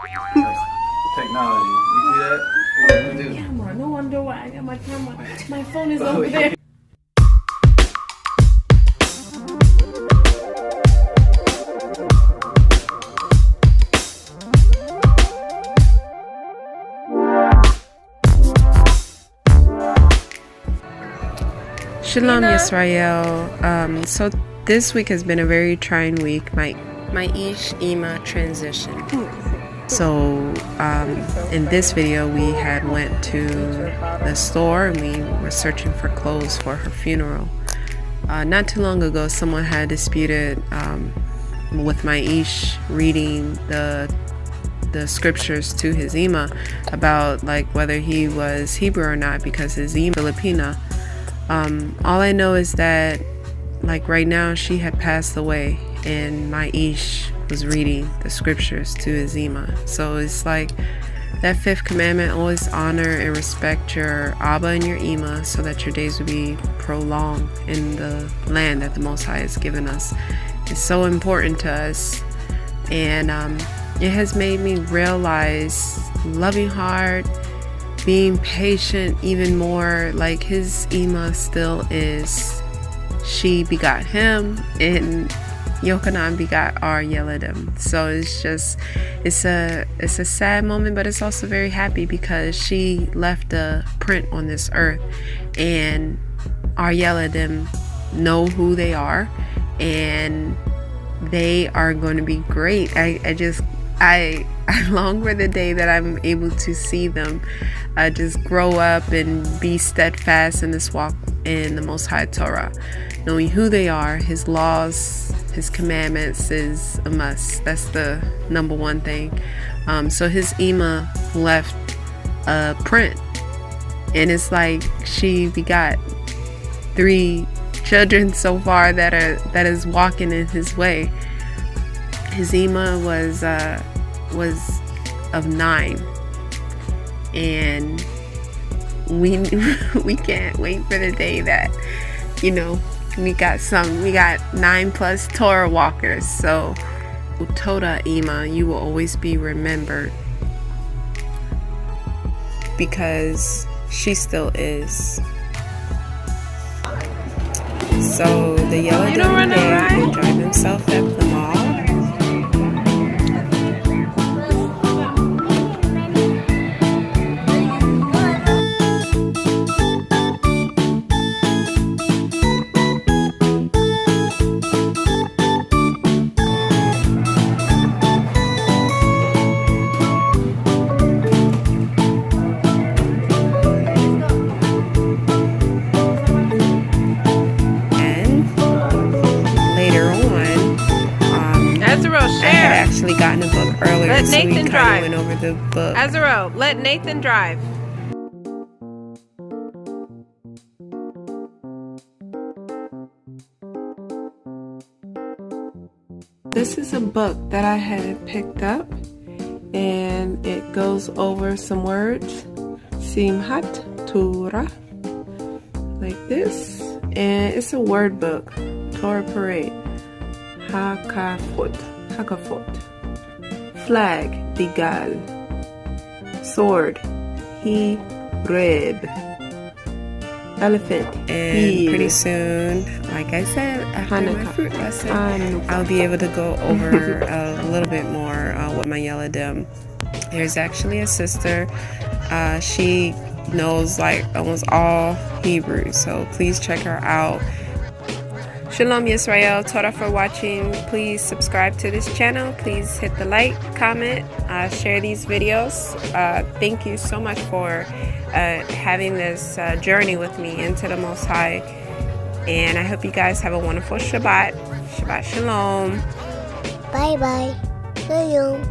Technology. You see that? What do? Camera. No wonder why I got my camera. My phone is over there. Shalom, Israel. So this week has been a very trying week. My Ish Ima transition. So in this video, we had went to the store and we were searching for clothes for her funeral. Not too long ago, someone had disputed with my Ish reading the scriptures to his Ima about like whether he was Hebrew or not, because his Ima Filipina. All I know is that like right now she had passed away and my Ish was reading the scriptures to his Ima. So it's like that fifth commandment: always honor and respect your Abba and your Ima so that your days will be prolonged in the land that the Most High has given us. It's so important to us, and it has made me realize loving hard, being patient even more. Like his Ima still is, she begot him and Yochanan begot our yeladim. So it's just, it's a sad moment, but it's also very happy because she left a print on this earth and our yeladim know who they are and they are going to be great. I long for the day that I'm able to see them just grow up and be steadfast in this walk in the Most High Torah, knowing who they are. His laws, his commandments is a must. That's the number one thing. So his Ima left a print, and it's like she begot 3 children so far that is walking in his way. His Ima was of 9, and we can't wait for the day that, you know, we got 9+ Torah walkers. So Toda Ima, you will always be remembered because she still is. So the yellow today will drive himself at the mall. Gotten a book earlier, let Nathan so we drive. Went over the book. Azaro, let Nathan drive. This is a book that I had picked up, and it goes over some words. Simhat Torah, like this, and it's a word book. Torah Parade. Hakafot. Flag, Bigal. Sword, He-Reb. Elephant, and pretty soon, like I said, after my fruit lesson, I'll be able to go over a little bit more with my yeladim. There's actually a sister. She knows like almost all Hebrew, so please check her out. Shalom Yisrael, Toddler for watching. Please subscribe to this channel. Please hit the like, comment, share these videos. Thank you so much for having this journey with me into the Most High. And I hope you guys have a wonderful Shabbat. Shabbat Shalom. Bye bye. See you.